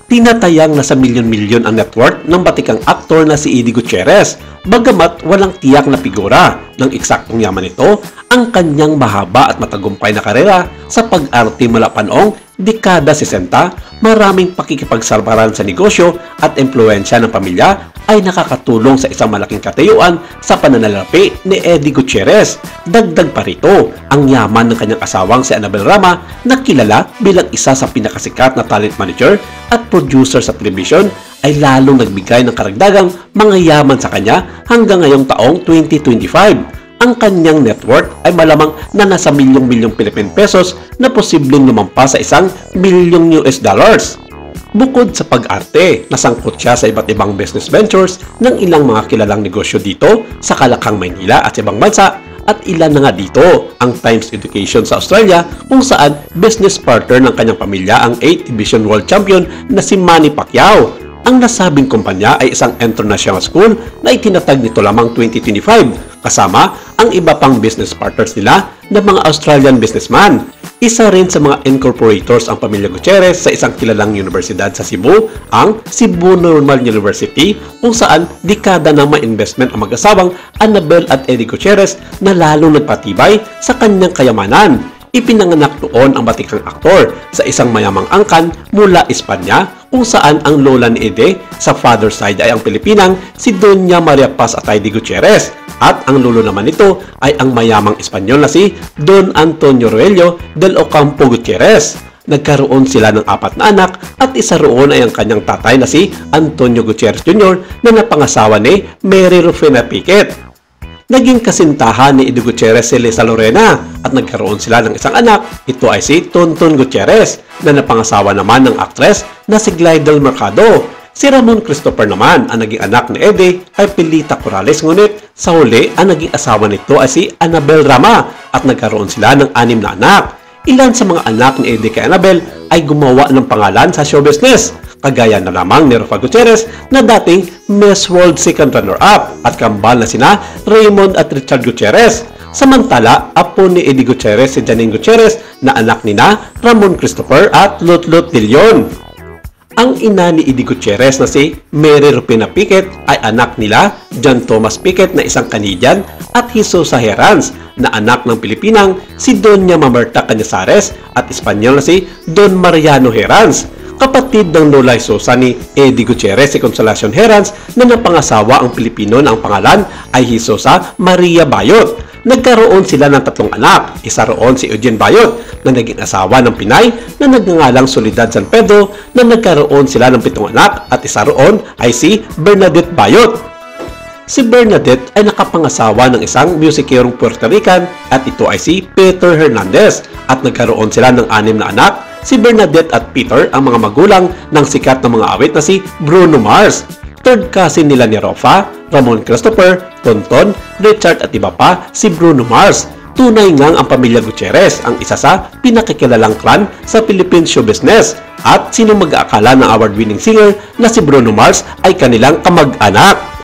Tinatayang nasa milyon-milyon ang net worth ng batikang aktor na si Eddie Gutierrez. Bagamat walang tiyak na figura ng eksaktong yaman nito, ang kanyang mahaba at matagumpay na karera sa pag-arte mula panoong dekada 60, maraming pakikipagsalbaran sa negosyo at impluwensya ng pamilya ay nakakatulong sa isang malaking katayuan sa pananalapi ni Eddie Gutierrez. Dagdag pa rito, ang yaman ng kanyang asawang si Annabel Rama na kilala bilang isa sa pinakasikat na talent manager at producer sa television ay lalong nagbigay ng karagdagang mga yaman sa kanya hanggang ngayong taong 2025. Ang kanyang net worth ay malamang na nasa milyong-milyong Philippine pesos na posibleng lumampas sa $1 million. Bukod sa pag-arte, nasangkot siya sa iba't ibang business ventures ng ilang mga kilalang negosyo dito sa Kalakhang, Maynila at ibang bansa. At ilan na nga dito ang Times Education sa Australia kung saan business partner ng kanyang pamilya ang 8th Division World Champion na si Manny Pacquiao. Ang nasabing kumpanya ay isang international school na itinatag nito lamang 2025 kasama ang iba pang business partners nila na mga Australian businessman. Isa rin sa mga incorporators ang pamilya Gutierrez sa isang kilalang universidad sa Cebu, ang Cebu Normal University, kung saan dekada ng may investment ang mag-asawang Annabel at Eddie Gutierrez na lalong nagpatibay sa kanyang kayamanan. Ipinanganak noon ang batikang aktor sa isang mayamang angkan mula Espanya kung saan ang lola ni Eddie sa father side ay ang Pilipinang si Doña Maria Paz Atayde Gutierrez at ang lolo naman nito ay ang mayamang Espanyol na si Don Antonio Roelio del Ocampo Gutierrez. Nagkaroon sila ng 4 na anak at isa roon ay ang kanyang tatay na si Antonio Gutierrez Jr. na napangasawa ni Mary Rufina Piquet. Naging kasintahan ni Eddie Gutierrez si Lisa Lorena at nagkaroon sila ng isang anak. Ito ay si Tonton Gutierrez na napangasawa naman ng aktres na si Glidel Mercado. Si Ramon Christopher naman ang naging anak ni Eddie ay Pilita Corrales, ngunit sa huli ang naging asawa nito ay si Annabel Rama at nagkaroon sila ng 6 na anak. Ilan sa mga anak ni Eddie kay Annabel ay gumawa ng pangalan sa show business, kagaya na lamang ni Rufa Gutierrez na dating Miss World second runner-up at kambal na sina Raymond at Richard Gutierrez. Samantala, apo ni Eddie Gutierrez si Janine Gutierrez na anak nina Ramon Christopher at Lutlot de Leon. Ang ina ni Eddie Gutierrez na si Mary Rufina Piquet ay anak nila John Thomas Piquet na isang Canadian at Jesusa Herranz na anak ng Pilipinang si Doña Mamerta Cañizares at Espanyol na si Don Mariano Herranz. Kapatid ng lola Jesusa ni Eddie Gutierrez si Consolacion Herranz na napangasawa ang Pilipino na ang pangalan ay Jesusa Maria Bayot. Nagkaroon sila ng 3 anak. Isa roon si Eugene Bayot na naging asawa ng Pinay na nagngangalang Soledad San Pedro na nagkaroon sila ng 7 anak at isa roon ay si Bernadette Bayot. Si Bernadette ay nakapangasawa ng isang musikerong Puerto Rican at ito ay si Peter Hernandez at nagkaroon sila ng 6 na anak. Si Bernadette at Peter ang mga magulang ng sikat na mga awit na si Bruno Mars. Third cousin nila ni Rofa, Ramon Christopher, Tonton, Richard at iba pa si Bruno Mars. Tunay ngang ang pamilya Gutierrez ang isa sa pinakikilalang clan sa Philippine show business at sino mag-aakala ng award-winning singer na si Bruno Mars ay kanilang kamag-anak.